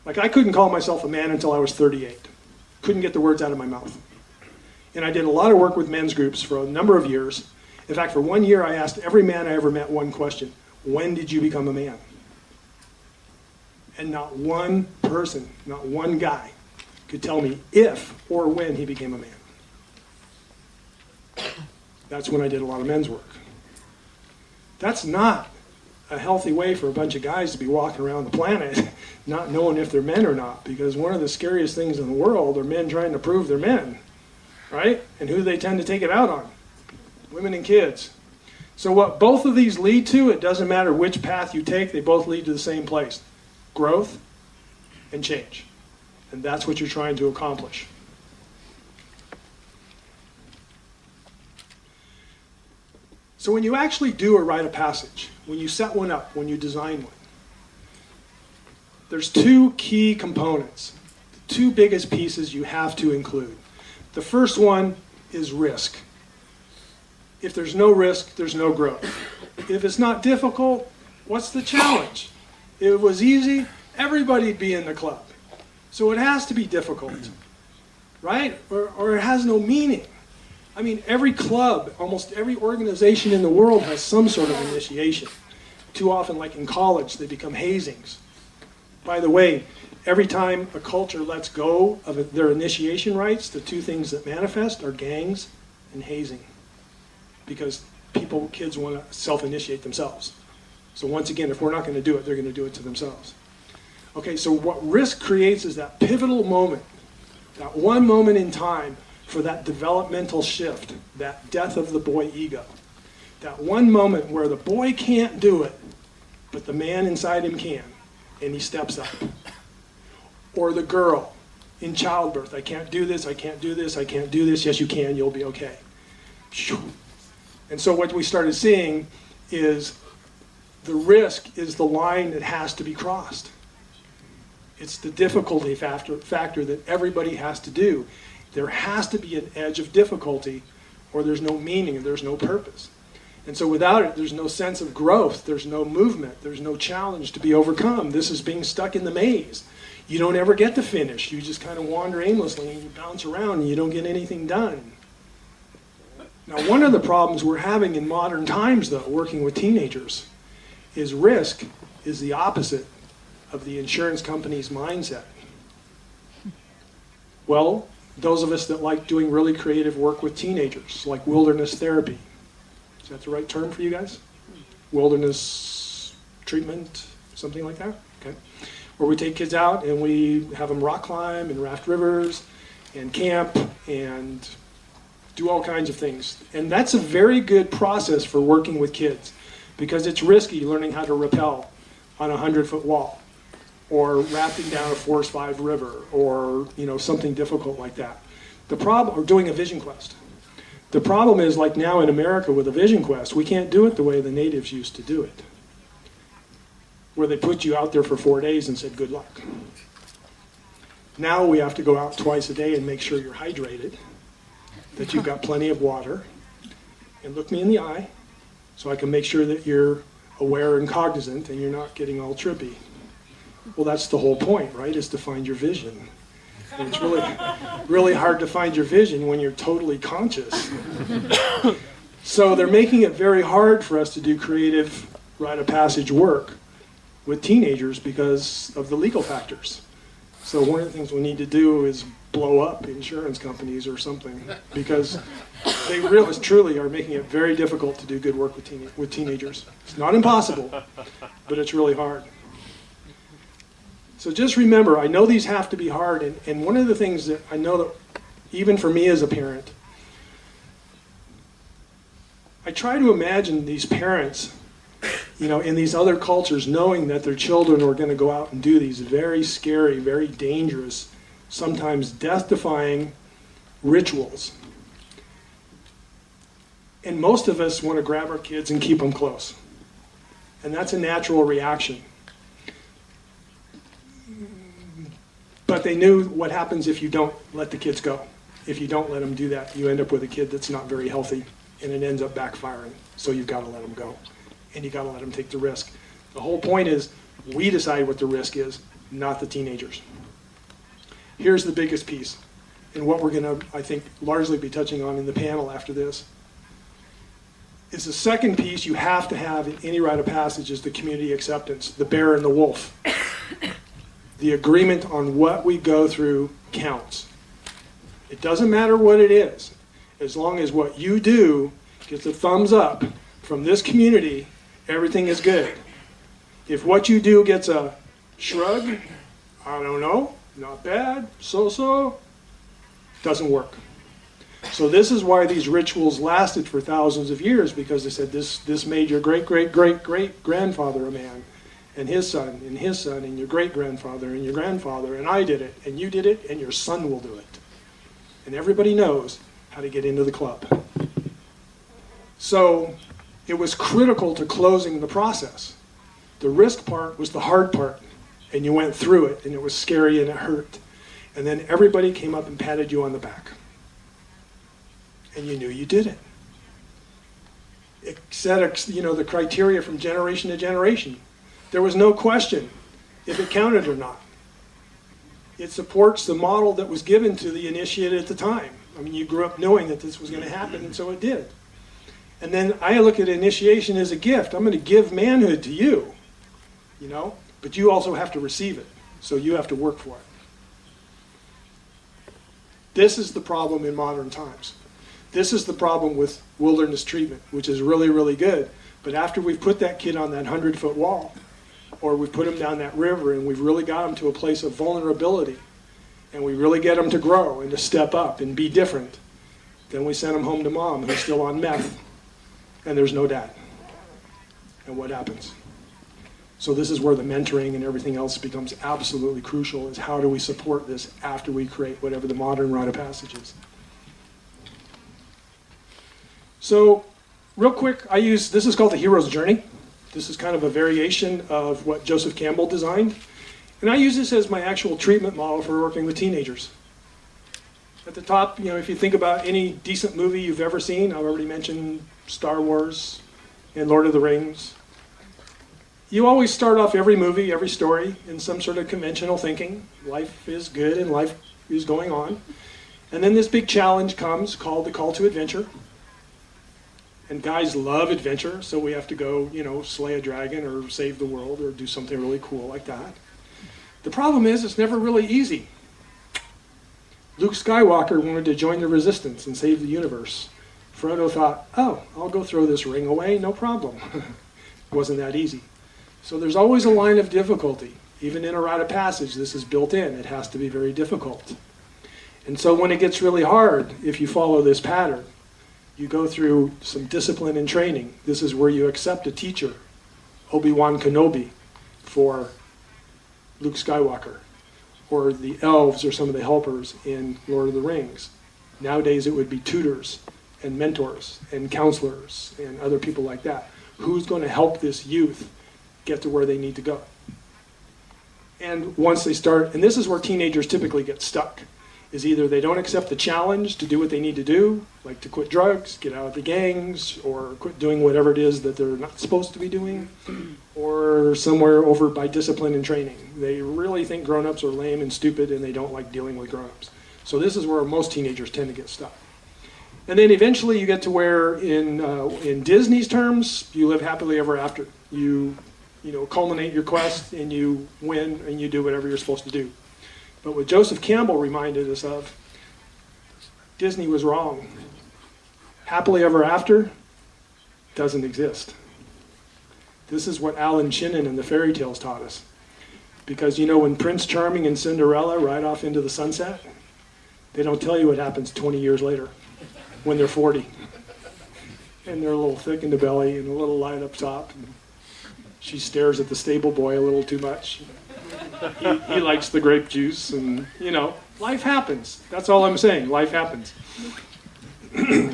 Like, I couldn't call myself a man until I was 38. Couldn't get the words out of my mouth. And I did a lot of work with men's groups for a number of years. In fact, for 1 year, I asked every man I ever met one question: when did you become a man? And not one person, not one guy, could tell me if or when he became a man. That's when I did a lot of men's work. That's not a healthy way for a bunch of guys to be walking around the planet not knowing if they're men or not, because one of the scariest things in the world are men trying to prove they're men, right? And who do they tend to take it out on? Women and kids. So what both of these lead to, it doesn't matter which path you take, they both lead to the same place: growth and change. And that's what you're trying to accomplish. So when you actually do a rite of passage, when you set one up, when you design one, there's two key components, the two biggest pieces you have to include. The first one is risk. If there's no risk, there's no growth. If it's not difficult, what's the challenge? If it was easy, everybody'd be in the club. So it has to be difficult, right? Or it has no meaning. I mean, every club, almost every organization in the world has some sort of initiation. Too often, like in college, they become hazings. By the way, every time a culture lets go of their initiation rites, the two things that manifest are gangs and hazing. Because kids want to self-initiate themselves. So once again, if we're not going to do it, they're going to do it to themselves. Okay, so what risk creates is that pivotal moment, that one moment in time for that developmental shift, that death of the boy ego. That one moment where the boy can't do it, but the man inside him can, and he steps up. Or the girl in childbirth: I can't do this, I can't do this, I can't do this. Yes, you can, you'll be okay. And so what we started seeing is the risk is the line that has to be crossed. It's the difficulty factor that everybody has to do. There has to be an edge of difficulty, or there's no meaning and there's no purpose. And so without it, there's no sense of growth, there's no movement, there's no challenge to be overcome. This is being stuck in the maze. You don't ever get to finish. You just kind of wander aimlessly and you bounce around and you don't get anything done. Now, one of the problems we're having in modern times, though, working with teenagers, is risk is the opposite of the insurance company's mindset. Well, those of us that like doing really creative work with teenagers, like wilderness therapy. Is that the right term for you guys? Wilderness treatment, something like that? Okay. Where we take kids out and we have them rock climb and raft rivers and camp and do all kinds of things. And that's a very good process for working with kids, because it's risky learning how to rappel on a 100-foot wall, or rafting down a Force 5 river, or something difficult like that. The problem, or doing a vision quest. The problem is, like now in America with a vision quest, we can't do it the way the natives used to do it, where they put you out there for 4 days and said good luck. Now we have to go out twice a day and make sure you're hydrated, that you've got plenty of water, and look me in the eye so I can make sure that you're aware and cognizant and you're not getting all trippy. Well, that's the whole point, right, is to find your vision. And it's really hard to find your vision when you're totally conscious. So they're making it very hard for us to do creative rite of passage work with teenagers because of the legal factors. So one of the things we need to do is blow up insurance companies or something, because they really, truly are making it very difficult to do good work with teenagers. It's not impossible, but it's really hard. So just remember, I know these have to be hard, and one of the things that I know that even for me as a parent, I try to imagine these parents, in these other cultures, knowing that their children are going to go out and do these very scary, very dangerous, sometimes death-defying rituals. And most of us want to grab our kids and keep them close. And that's a natural reaction. But they knew what happens if you don't let the kids go. If you don't let them do that, you end up with a kid that's not very healthy, and it ends up backfiring. So you've got to let them go, and you've got to let them take the risk. The whole point is, We decide what the risk is, not the teenagers. Here's the biggest piece, and what we're going to, I think, largely be touching on in the panel after this. Is the second piece you have to have in any rite of passage is the community acceptance, the bear and the wolf. The agreement on what we go through counts. It doesn't matter what it is, as long as what you do gets a thumbs up from this community, everything is good. If what you do gets a shrug, I don't know, not bad, so-so, doesn't work. So this is why these rituals lasted for thousands of years, because they said this made your great-great-great-great-grandfather a man, and his son, and his son, and your great-grandfather, and your grandfather, and I did it, and you did it, and your son will do it. And everybody knows how to get into the club. So it was critical to closing the process. The risk part was the hard part, and you went through it, and it was scary and it hurt. And then everybody came up and patted you on the back. And you knew you did it. It set, the criteria from generation to generation. There was no question if it counted or not. It supports the model that was given to the initiate at the time. I mean, you grew up knowing that this was going to happen, and so it did. And then I look at initiation as a gift. I'm going to give manhood to you, but you also have to receive it, so you have to work for it. This is the problem in modern times. This is the problem with wilderness treatment, which is really, really good. But after we've put that kid on that 100-foot wall, or we've put him down that river, and we've really got him to a place of vulnerability, and we really get him to grow and to step up and be different, then we send him home to mom, who's still on meth, and there's no dad. And what happens? So this is where the mentoring and everything else becomes absolutely crucial, is how do we support this after we create whatever the modern rite of passage is. So, real quick, this is called the hero's journey. This is kind of a variation of what Joseph Campbell designed. And I use this as my actual treatment model for working with teenagers. At the top, if you think about any decent movie you've ever seen, I've already mentioned Star Wars and Lord of the Rings. You always start off every movie, every story, in some sort of conventional thinking. Life is good and life is going on. And then this big challenge comes called the call to adventure. And guys love adventure, so we have to go, slay a dragon or save the world or do something really cool like that. The problem is it's never really easy. Luke Skywalker wanted to join the resistance and save the universe. Frodo thought, I'll go throw this ring away, no problem. It wasn't that easy. So there's always a line of difficulty. Even in a rite of passage, this is built in. It has to be very difficult. And so when it gets really hard, if you follow this pattern, you go through some discipline and training. This is where you accept a teacher, Obi-Wan Kenobi, for Luke Skywalker, or the elves or some of the helpers in Lord of the Rings. Nowadays it would be tutors and mentors and counselors and other people like that. Who's going to help this youth get to where they need to go? And once they start, and this is where teenagers typically get stuck, is either they don't accept the challenge to do what they need to do, like to quit drugs, get out of the gangs, or quit doing whatever it is that they're not supposed to be doing, or somewhere over by discipline and training. They really think grown-ups are lame and stupid, and they don't like dealing with grown-ups. So this is where most teenagers tend to get stuck. And then eventually you get to where, in Disney's terms, you live happily ever after. You culminate your quest, and you win, and you do whatever you're supposed to do. But what Joseph Campbell reminded us of, Disney was wrong. Happily ever after doesn't exist. This is what Alan Shinnon and the fairy tales taught us. Because when Prince Charming and Cinderella ride off into the sunset, they don't tell you what happens 20 years later when they're 40. And they're a little thick in the belly and a little light up top. And she stares at the stable boy a little too much. He likes the grape juice, and life happens. That's all I'm saying. Life happens.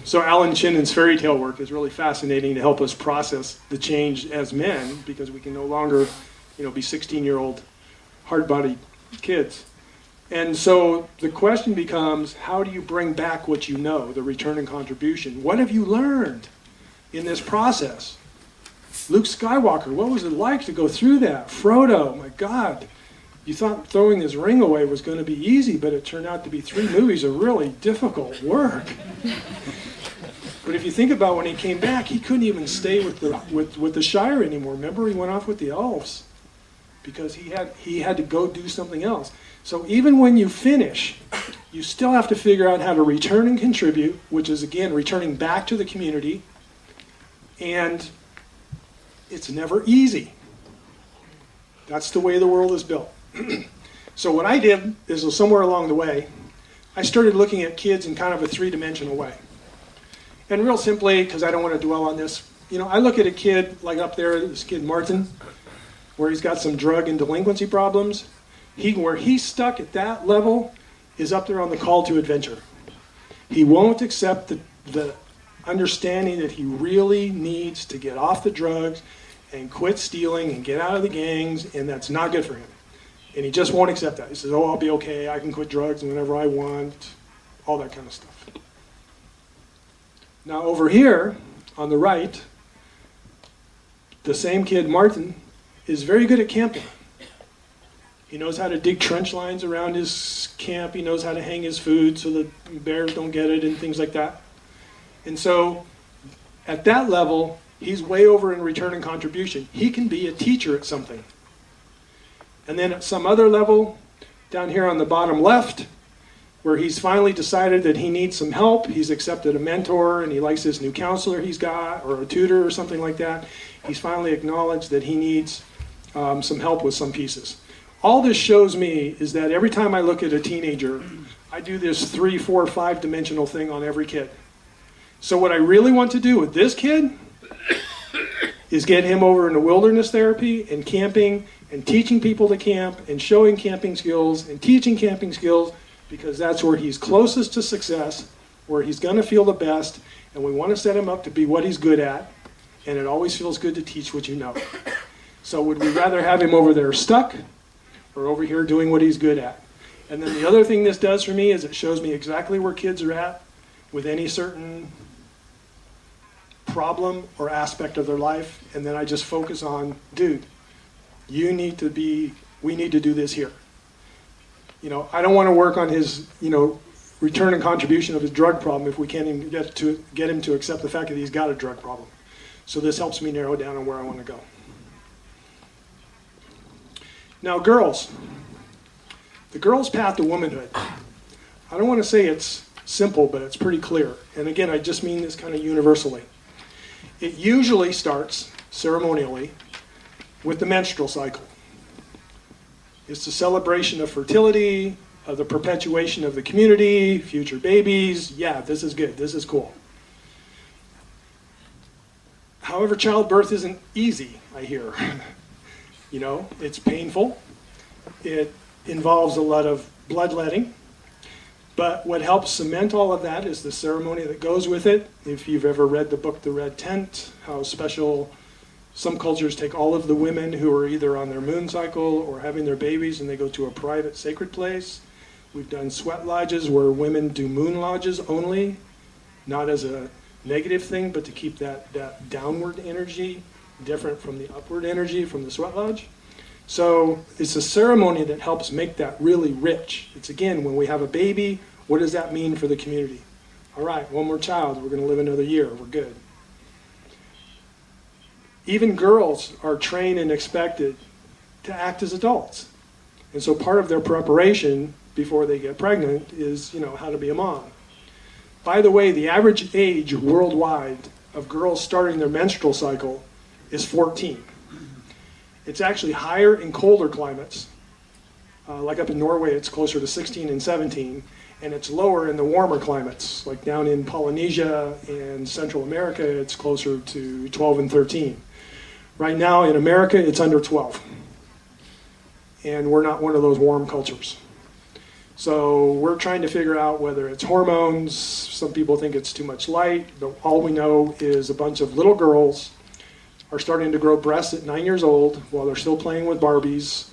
So Alan Shinnon's fairy tale work is really fascinating to help us process the change as men, because we can no longer, be 16-year-old hard-bodied kids. And so the question becomes, how do you bring back what you know, the return and contribution? What have you learned in this process? Luke Skywalker, what was it like to go through that? Frodo, my God. You thought throwing his ring away was going to be easy, but it turned out to be 3 movies of really difficult work. But if you think about when he came back, he couldn't even stay with the Shire anymore. Remember, he went off with the elves because he had to go do something else. So even when you finish, you still have to figure out how to return and contribute, which is, again, returning back to the community. And it's never easy. That's the way the world is built. So what I did is somewhere along the way, I started looking at kids in kind of a 3-dimensional way. And real simply, because I don't want to dwell on this, I look at a kid like up there, this kid Martin, where he's got some drug and delinquency problems. Where he's stuck at that level is up there on the call to adventure. He won't accept the understanding that he really needs to get off the drugs and quit stealing and get out of the gangs, and that's not good for him. And he just won't accept that. He says, I'll be okay, I can quit drugs whenever I want, all that kind of stuff. Now over here, on the right, the same kid, Martin, is very good at camping. He knows how to dig trench lines around his camp. He knows how to hang his food so that bears don't get it and things like that. And so at that level, he's way over in return and contribution. He can be a teacher at something. And then at some other level, down here on the bottom left, where he's finally decided that he needs some help, he's accepted a mentor and he likes this new counselor he's got, or a tutor or something like that. He's finally acknowledged that he needs some help with some pieces. All this shows me is that every time I look at a teenager, I do this 3, 4, 5-dimensional thing on every kid. So what I really want to do with this kid is get him over into wilderness therapy and camping and teaching people to camp and showing camping skills and teaching camping skills, because that's where he's closest to success, where he's going to feel the best, and we want to set him up to be what he's good at, and it always feels good to teach what you know. So would we rather have him over there stuck or over here doing what he's good at? And then the other thing this does for me is it shows me exactly where kids are at with any certain problem or aspect of their life, and then I just focus on, dude, we need to do this here. I don't want to work on his, return and contribution of his drug problem if we can't even get him to accept the fact that he's got a drug problem. So this helps me narrow down on where I want to go. Now, girls. The girl's path to womanhood. I don't want to say it's simple, but it's pretty clear. And again, I just mean this kind of universally. It usually starts ceremonially with the menstrual cycle. It's the celebration of fertility, of the perpetuation of the community, future babies. Yeah, this is good. This is cool. However, childbirth isn't easy, I hear. It's painful. It involves a lot of bloodletting. But what helps cement all of that is the ceremony that goes with it. If you've ever read the book, The Red Tent, how special some cultures take all of the women who are either on their moon cycle or having their babies, and they go to a private sacred place. We've done sweat lodges where women do moon lodges only, not as a negative thing, but to keep that downward energy different from the upward energy from the sweat lodge. So it's a ceremony that helps make that really rich. It's, again, when we have a baby, what does that mean for the community? All right, one more child, we're going to live another year, we're good. Even girls are trained and expected to act as adults. And so part of their preparation before they get pregnant is, how to be a mom. By the way, the average age worldwide of girls starting their menstrual cycle is 14. It's actually higher in colder climates. Like up in Norway, it's closer to 16 and 17. And it's lower in the warmer climates. Like down in Polynesia and Central America, it's closer to 12 and 13. Right now in America, it's under 12. And we're not one of those warm cultures. So we're trying to figure out whether it's hormones. Some people think it's too much light. But all we know is a bunch of little girls are starting to grow breasts at 9 years old while they're still playing with Barbies,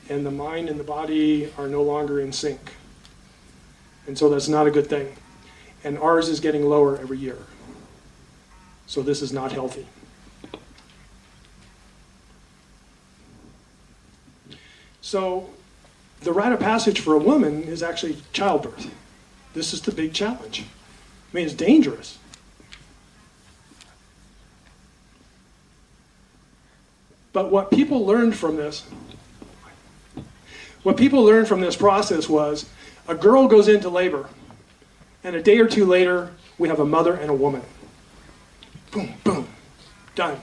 and the mind and the body are no longer in sync. And so that's not a good thing. And ours is getting lower every year. So this is not healthy. So the rite of passage for a woman is actually childbirth. This is the big challenge. I mean, it's dangerous. But what people learned from this process was a girl goes into labor, and a day or two later, we have a mother and a woman. Boom, boom, done.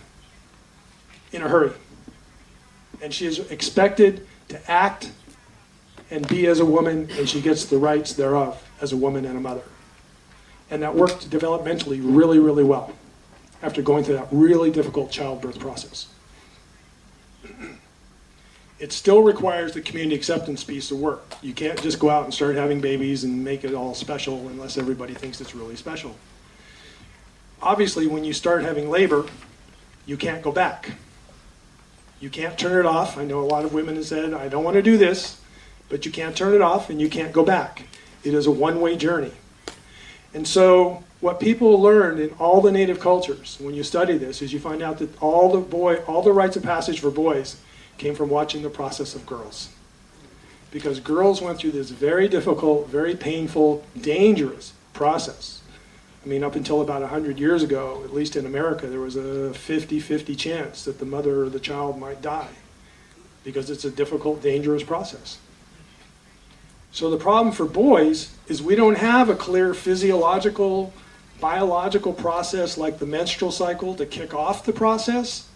In a hurry. And she is expected to act and be as a woman, and she gets the rights thereof as a woman and a mother. And that worked developmentally really, really well after going through that really difficult childbirth process. It still requires the community acceptance piece to work. You can't just go out and start having babies and make it all special unless everybody thinks it's really special. Obviously, when you start having labor, you can't go back. You can't turn it off. I know a lot of women have said, I don't want to do this, but you can't turn it off and you can't go back. It is a one-way journey. And so what people learned in all the native cultures, when you study this, is you find out that all the rites of passage for boys came from watching the process of girls. Because girls went through this very difficult, very painful, dangerous process. I mean, up until about 100 years ago, at least in America, there was a 50-50 chance that the mother or the child might die because it's a difficult, dangerous process. So the problem for boys is we don't have a clear physiological, biological process like the menstrual cycle to kick off the process.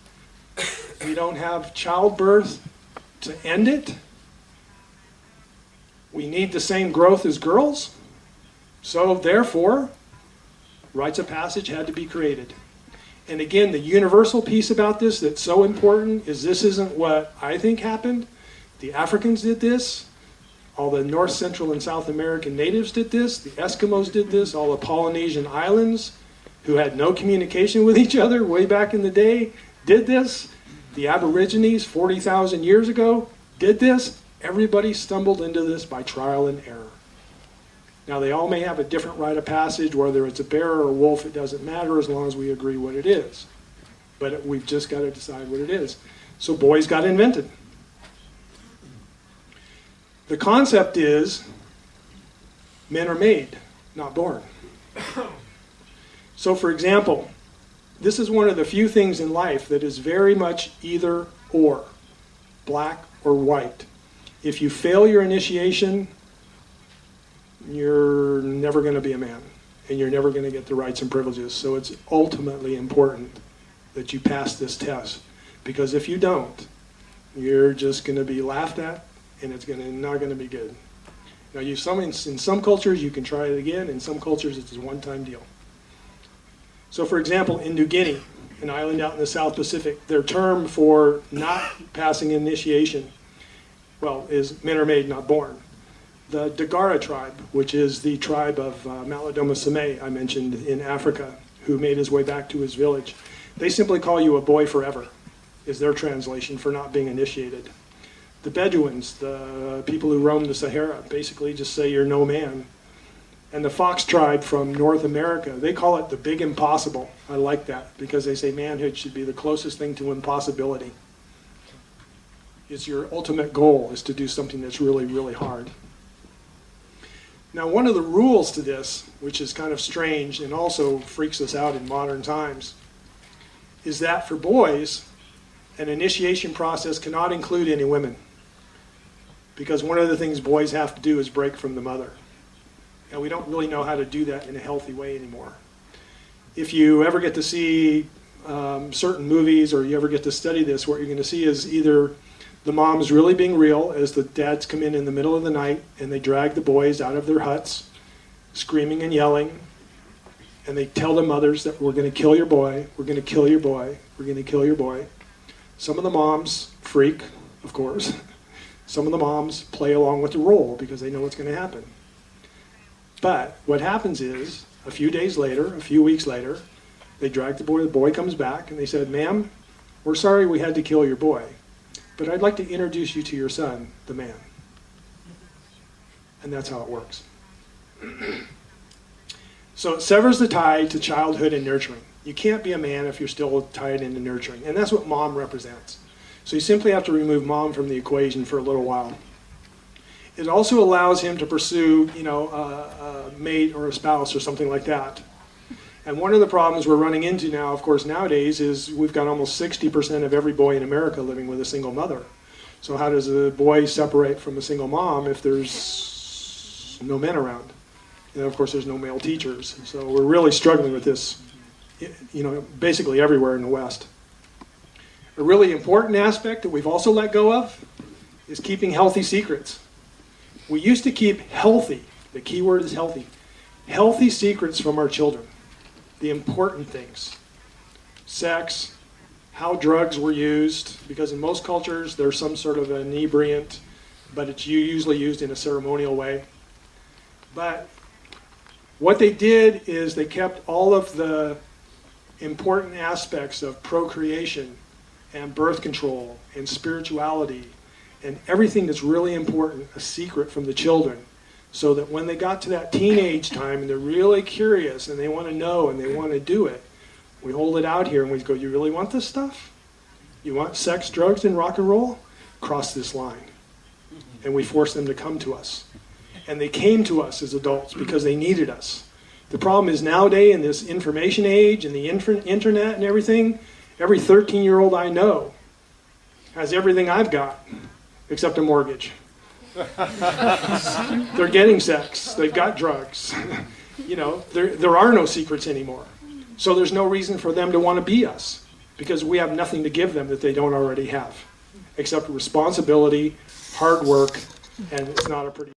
We don't have childbirth to end it. We need the same growth as girls. So therefore, rites of passage had to be created. And again, the universal piece about this that's so important is this isn't what I think happened. The Africans did this. All the North, Central, and South American natives did this. The Eskimos did this. All the Polynesian islands, who had no communication with each other way back in the day, did this. The Aborigines, 40,000 years ago, did this. Everybody stumbled into this by trial and error. Now, they all may have a different rite of passage, whether it's a bear or a wolf, it doesn't matter as long as we agree what it is. But we've just got to decide what it is. So boys got invented. The concept is men are made, not born. So for example, this is one of the few things in life that is very much either or, black or white. If you fail your initiation, you're never going to be a man, and you're never going to get the rights and privileges. So it's ultimately important that you pass this test, because if you don't, you're just going to be laughed at, and it's not going to be good. Now, in some cultures, you can try it again. In some cultures, it's a one-time deal. So, for example, in New Guinea, an island out in the South Pacific, their term for not passing initiation, well, is men are made, not born. The Dagara tribe, which is the tribe of Malidoma Same, I mentioned in Africa, who made his way back to his village, they simply call you a boy forever, is their translation for not being initiated. The Bedouins, the people who roam the Sahara, basically just say you're no man. And the Fox tribe from North America, they call it the big impossible. I like that, because they say manhood should be the closest thing to impossibility. It's your ultimate goal, is to do something that's really, really hard. Now, one of the rules to this, which is kind of strange and also freaks us out in modern times, is that for boys, an initiation process cannot include any women. Because one of the things boys have to do is break from the mother. And we don't really know how to do that in a healthy way anymore. If you ever get to see certain movies, or you ever get to study this, what you're going to see is either the mom's really being real as the dads come in the middle of the night and they drag the boys out of their huts, screaming and yelling, and they tell the mothers that we're going to kill your boy, we're going to kill your boy, we're going to kill your boy. Some of the moms freak, of course. Some of the moms play along with the role because they know what's going to happen. But what happens is, a few days later, a few weeks later, they drag the boy comes back, and they said, "Ma'am, we're sorry we had to kill your boy, but I'd like to introduce you to your son, the man." And that's how it works. So it severs the tie to childhood and nurturing. You can't be a man if you're still tied into nurturing. And that's what mom represents. So you simply have to remove mom from the equation for a little while. It also allows him to pursue, a mate or a spouse or something like that. And one of the problems we're running into now, of course, nowadays is we've got almost 60% of every boy in America living with a single mother. So how does a boy separate from a single mom if there's no men around? And of course, there's no male teachers. So we're really struggling with this, basically everywhere in the West. A really important aspect that we've also let go of is keeping healthy secrets. We used to keep healthy, the key word is healthy secrets from our children. The important things. Sex, how drugs were used, because in most cultures there's some sort of an inebriant, but it's usually used in a ceremonial way. But what they did is they kept all of the important aspects of procreation and birth control and spirituality and everything that's really important a secret from the children, so that when they got to that teenage time and they're really curious and they want to know and they want to do it, we hold it out here and we go, you really want this stuff? You want sex, drugs, and rock and roll? Cross this line. And we force them to come to us. And they came to us as adults because they needed us. The problem is nowadays in this information age and the internet and everything, every 13-year-old I know has everything I've got except a mortgage. They're getting sex. They've got drugs. There are no secrets anymore. So there's no reason for them to want to be us because we have nothing to give them that they don't already have except responsibility, hard work, and it's not a pretty